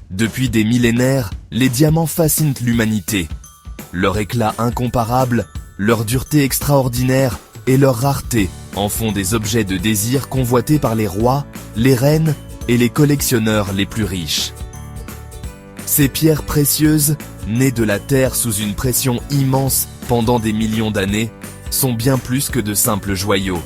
Depuis des millénaires, les diamants fascinent l'humanité. Leur éclat incomparable, leur dureté extraordinaire et leur rareté en font des objets de désir convoités par les rois, les reines et les collectionneurs les plus riches. Ces pierres précieuses, nées de la terre sous une pression immense pendant des millions d'années, sont bien plus que de simples joyaux.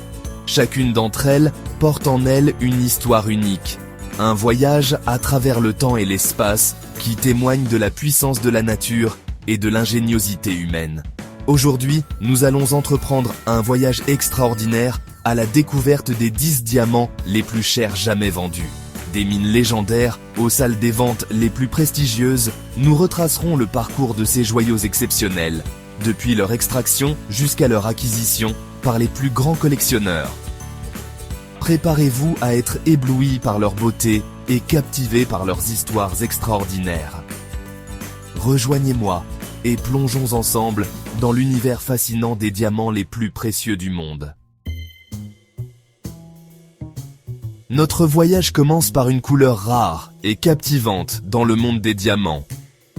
Chacune d'entre elles porte en elle une histoire unique, un voyage à travers le temps et l'espace qui témoigne de la puissance de la nature et de l'ingéniosité humaine. Aujourd'hui, nous allons entreprendre un voyage extraordinaire à la découverte des 10 diamants les plus chers jamais vendus. Des mines légendaires aux salles des ventes les plus prestigieuses, nous retracerons le parcours de ces joyaux exceptionnels, depuis leur extraction jusqu'à leur acquisition par les plus grands collectionneurs. Préparez-vous à être éblouis par leur beauté et captivés par leurs histoires extraordinaires. Rejoignez-moi et plongeons ensemble dans l'univers fascinant des diamants les plus précieux du monde. Notre voyage commence par une couleur rare et captivante dans le monde des diamants,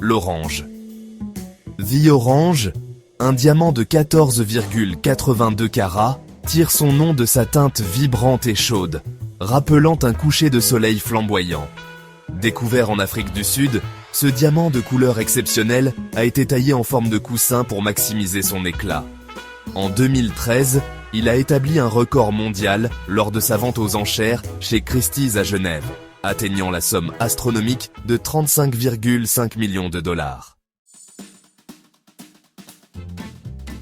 l'orange. The Orange, un diamant de 14,82 carats, tire son nom de sa teinte vibrante et chaude, rappelant un coucher de soleil flamboyant. Découvert en Afrique du Sud, ce diamant de couleur exceptionnelle a été taillé en forme de coussin pour maximiser son éclat. En 2013, il a établi un record mondial lors de sa vente aux enchères chez Christie's à Genève, atteignant la somme astronomique de 35,5 millions de dollars.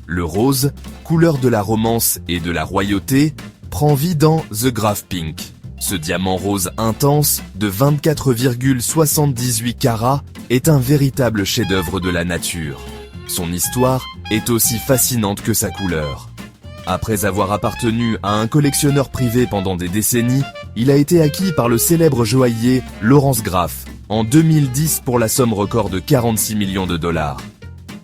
Le rose, couleur de la romance et de la royauté, prend vie dans The Graph Pink. Ce diamant rose intense de 24,78 carats est un véritable chef-d'œuvre de la nature. Son histoire est aussi fascinante que sa couleur. Après avoir appartenu à un collectionneur privé pendant des décennies, il a été acquis par le célèbre joaillier Lawrence Graph en 2010 pour la somme record de 46 millions de dollars.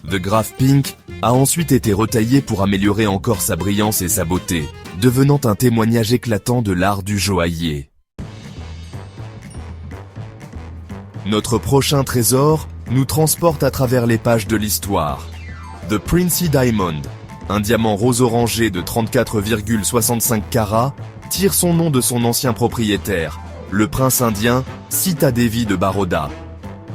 The Graph Pink a ensuite été retaillé pour améliorer encore sa brillance et sa beauté, devenant un témoignage éclatant de l'art du joaillier. Notre prochain trésor nous transporte à travers les pages de l'histoire. The Princey Diamond, un diamant rose orangé de 34,65 carats, tire son nom de son ancien propriétaire, le prince indien Sita Devi de Baroda.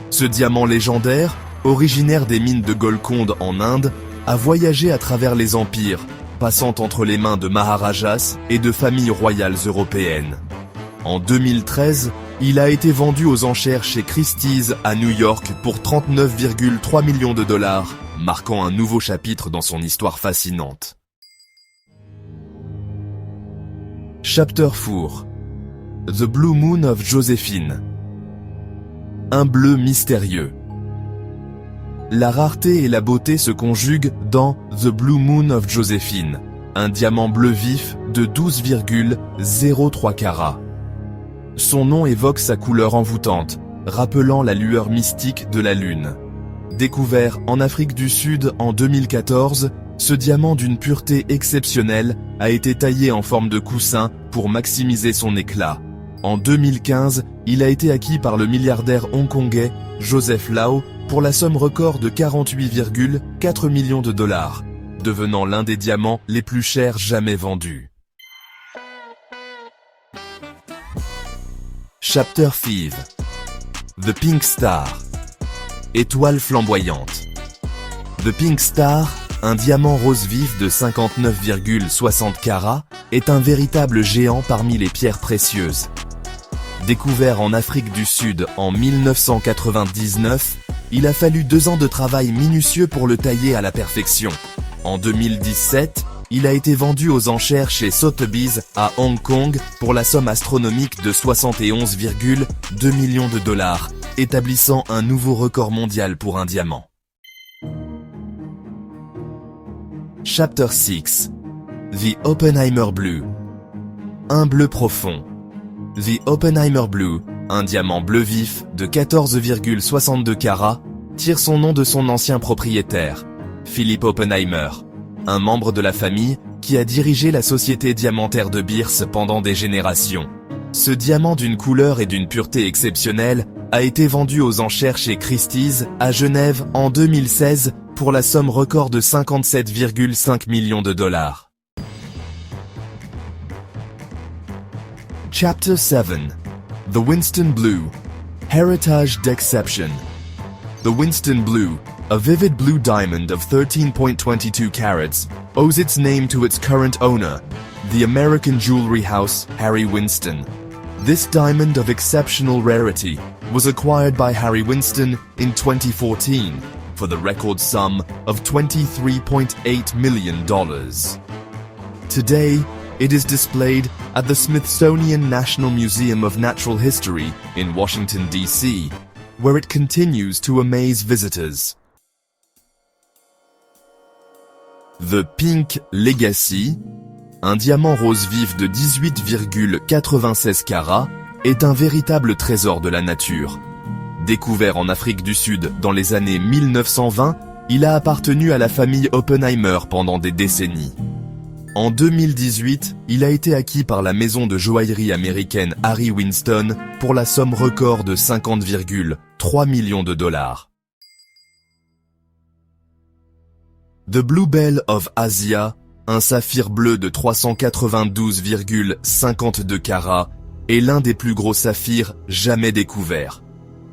Ce diamant légendaire, originaire des mines de Golconde en Inde, a voyagé à travers les empires, passant entre les mains de maharajas et de familles royales européennes. En 2013, il a été vendu aux enchères chez Christie's à New York pour 39,3 millions de dollars, marquant un nouveau chapitre dans son histoire fascinante. Chapter 4. The Blue Moon of Joséphine. Un bleu mystérieux. La rareté et la beauté se conjuguent dans The Blue Moon of Joséphine, un diamant bleu vif de 12,03 carats. Son nom évoque sa couleur envoûtante, rappelant la lueur mystique de la lune. Découvert en Afrique du Sud en 2014, ce diamant d'une pureté exceptionnelle a été taillé en forme de coussin pour maximiser son éclat. En 2015, il a été acquis par le milliardaire hongkongais Joseph Lau pour la somme record de 48,4 millions de dollars, devenant l'un des diamants les plus chers jamais vendus. Chapter 5. The Pink Star. Étoile flamboyante. The Pink Star, un diamant rose vif de 59,60 carats, est un véritable géant parmi les pierres précieuses. Découvert en Afrique du Sud en 1999, il a fallu 2 ans de travail minutieux pour le tailler à la perfection. En 2017, il a été vendu aux enchères chez Sotheby's à Hong Kong pour la somme astronomique de 71,2 millions de dollars, établissant un nouveau record mondial pour un diamant. Chapter 6. The Oppenheimer Blue. Un bleu profond. The Oppenheimer Blue, un diamant bleu vif de 14,62 carats, tire son nom de son ancien propriétaire, Philipp Oppenheimer, un membre de la famille qui a dirigé la société diamantaire de Beers pendant des générations. Ce diamant d'une couleur et d'une pureté exceptionnelle a été vendu aux enchères chez Christie's à Genève en 2016 pour la somme record de 57,5 millions de dollars. Chapter 7. The Winston Blue. Heritage D'Exception. The Winston Blue, a vivid blue diamond of 13.22 carats, owes its name to its current owner, the American jewelry house Harry Winston. This diamond of exceptional rarity was acquired by Harry Winston in 2014 for the record sum of $23.8 million. Today, it is displayed at the Smithsonian National Museum of Natural History in Washington, D.C., where it continues to amaze visitors. The Pink Legacy, un diamant rose vif de 18,96 carats, est un véritable trésor de la nature. Découvert en Afrique du Sud dans les années 1920, il a appartenu à la famille Oppenheimer pendant des décennies. En 2018, il a été acquis par la maison de joaillerie américaine Harry Winston pour la somme record de 50,3 millions de dollars. The Bluebell of Asia, un saphir bleu de 392,52 carats, est l'un des plus gros saphirs jamais découverts.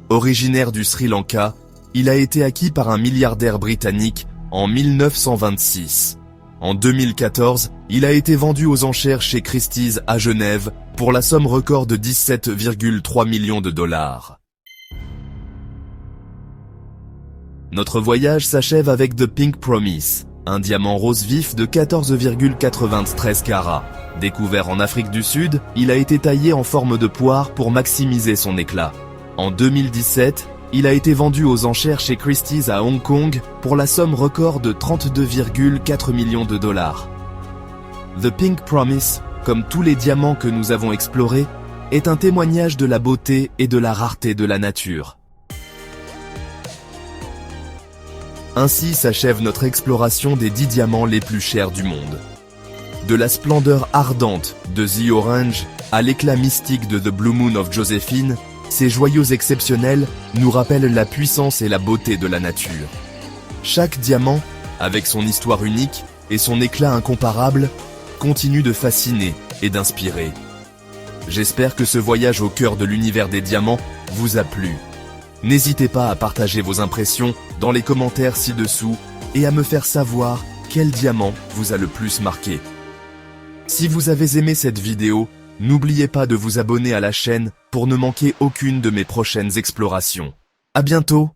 Originaire du Sri Lanka, il a été acquis par un milliardaire britannique en 1926. En 2014, il a été vendu aux enchères chez Christie's à Genève pour la somme record de 17,3 millions de dollars. Notre voyage s'achève avec The Pink Promise, un diamant rose vif de 14,93 carats. Découvert en Afrique du Sud, il a été taillé en forme de poire pour maximiser son éclat. En 2017, il a été vendu aux enchères chez Christie's à Hong Kong pour la somme record de 32,4 millions de dollars. The Pink Promise, comme tous les diamants que nous avons explorés, est un témoignage de la beauté et de la rareté de la nature. Ainsi s'achève notre exploration des 10 diamants les plus chers du monde. De la splendeur ardente de The Orange à l'éclat mystique de The Blue Moon of Josephine, ces joyaux exceptionnels nous rappellent la puissance et la beauté de la nature. Chaque diamant, avec son histoire unique et son éclat incomparable, continue de fasciner et d'inspirer. J'espère que ce voyage au cœur de l'univers des diamants vous a plu. N'hésitez pas à partager vos impressions dans les commentaires ci-dessous et à me faire savoir quel diamant vous a le plus marqué. Si vous avez aimé cette vidéo, n'oubliez pas de vous abonner à la chaîne pour ne manquer aucune de mes prochaines explorations. À bientôt!